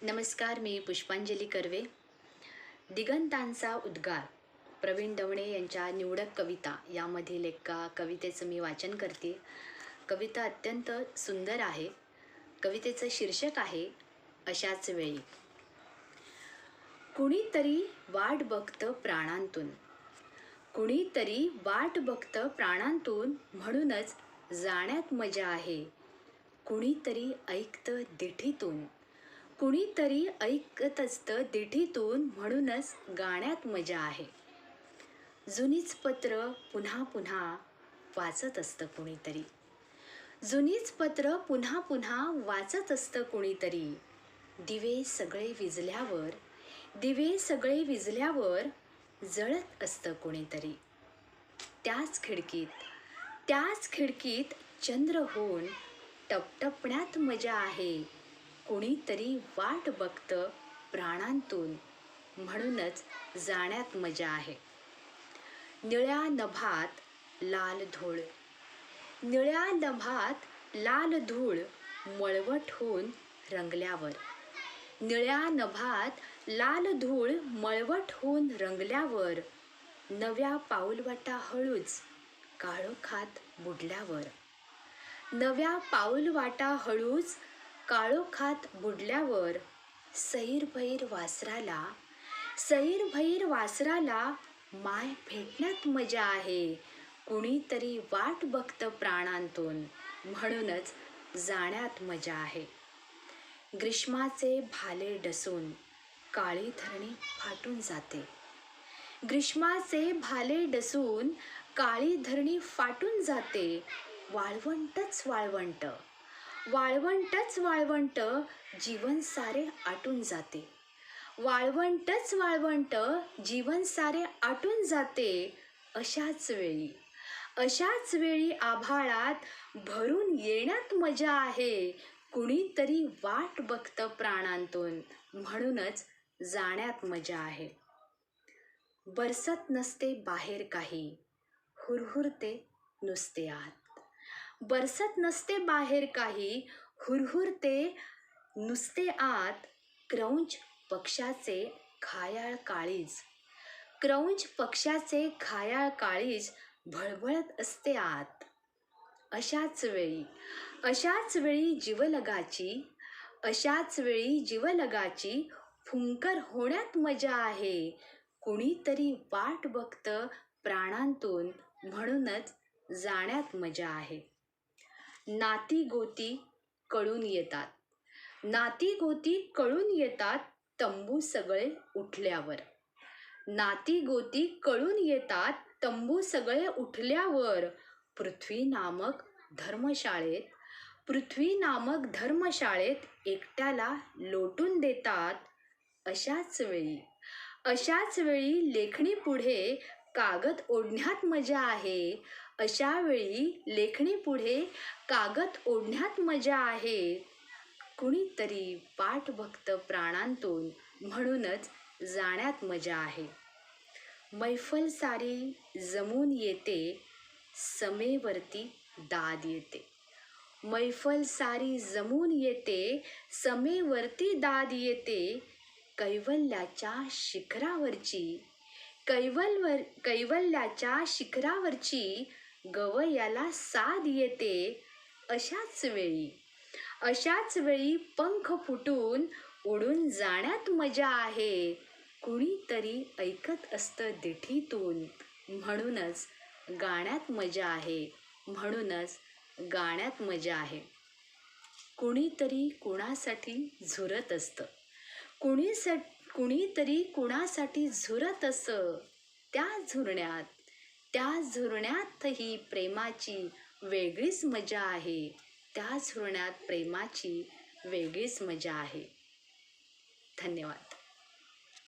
नमस्कार, मी पुष्पांजली कर्वे. दिगंतांचा उद्गार प्रवीण दवणे यांच्या निवडक कविता यामधील एका कवितेचं मी वाचन करते. कविता अत्यंत सुंदर आहे. कवितेचं शीर्षक आहे अशाच वेळी. कुणीतरी वाट बघतं प्राणांतून, कुणीतरी वाट बघतं प्राणांतून, म्हणूनच जाण्यात मजा आहे. कुणीतरी ऐकतं दिठीतून, कुणीतरी ऐकत असतं दिठीतून, म्हणूनच गाण्यात मजा आहे. जुनीच पत्र पुन्हा पुन्हा वाचत असतं कुणीतरी, जुनीच पत्र पुन्हा पुन्हा वाचत असतं कुणीतरी. दिवे सगळे विझल्यावर, दिवे सगळे विझल्यावर जळत असतं कुणीतरी. त्याच खिडकीत चंद्र होऊन टपटपण्यात मजा आहे. कुणीतरी वाट बघतं प्राणांतून, म्हणूनच जाण्यात मजा आहे. निळ्या नभात लाल धूळ, निळ्या नभात लाल धूळ मळवट होऊन रंगल्यावर, निळ्या नभात लाल धूळ मळवट होऊन रंगल्यावर, नव्या पाऊलवाटा हळूच काळोखात बुडल्यावर, नव्या पाऊलवाटा हळूच काळोखात बुडल्यावर, सैरभैर वासराला, सैरभैर वासराला माय भेटण्यात मजा आहे. कुणीतरी वाट बघतं प्राणांतून, म्हणूनच जाण्यात मजा आहे. ग्रीष्माचे भाले डसून काळी धरणी फाटून जाते, ग्रीष्माचे भाले डसून काळी धरणी फाटून जाते. वाळवंटच वाळवंट, वाळवंटच वाळवंट जीवन सारे आटून जाते, वाळवंटच वाळवंट जीवन सारे आटून जाते. अशाच वेळी, अशाच वेळी आभाळात भरून येण्यात मजा आहे. कुणीतरी वाट बघतं प्राणांतून, म्हणूनच जाण्यात मजा आहे. बरसत नसते बाहेर काही, हुरहुरते नुसते आत, बरसत नसते बाहेर काही, हुरहुरते नुसते आत. क्रौंच पक्षाचे घायाळ काळीज, क्रौंच पक्षाचे घायाळ काळीज भळभळत असते आत. अशाच वेळी, अशाच वेळी जीवलगाची, अशाच वेळी जीवलगाची फुंकर होण्यात मजा आहे. कुणीतरी वाट बघतं प्राणांतून, म्हणूनच जाण्यात मजा आहे. नाती गोती कळून येतात, नाती गोती कळून येतात तंबू सगळे उठल्यावर, नाती गोती कळून येतात तंबू सगळे उठल्यावर. पृथ्वी नामक धर्मशाळेत, पृथ्वी नामक धर्मशाळेत एकट्याला लोटून देतात. अशाच वेळी, अशाच वेळी लेखणी पुढे कागद ओढण्यात मजा आहे. अशा वेळी लेखणी पुढे कागद ओढण्यात मजा आहे. कुणीतरी वाट बघतं प्राणांतून, म्हणूनच जाण्यात मजा आहे. मैफल सारी जमून येते, समेवरती दाद येते, मैफल सारी जमून येते, समेवरती दाद येते. कैवल्याच्या शिखरावरची, कैवल्याच्या शिखरावरची गवयाला साद येते. अशाच वेळी, अशाच वेळी पंख फुटून उडून जाण्यात मजा आहे. कुणीतरी ऐकत असतं दिठीतून, म्हणूनच गाण्यात मजा आहे, म्हणूनच गाण्यात मजा आहे. कुणीतरी कुणासाठी झुरत असतं, कुणीतरी कुणासाठी झुरत असतं. त्या झुरण्यात, त्या झुरण्यातही प्रेमाची वेगळीच मजा आहे, त्या झुरण्यात प्रेमाची वेगळीच मजा आहे. धन्यवाद.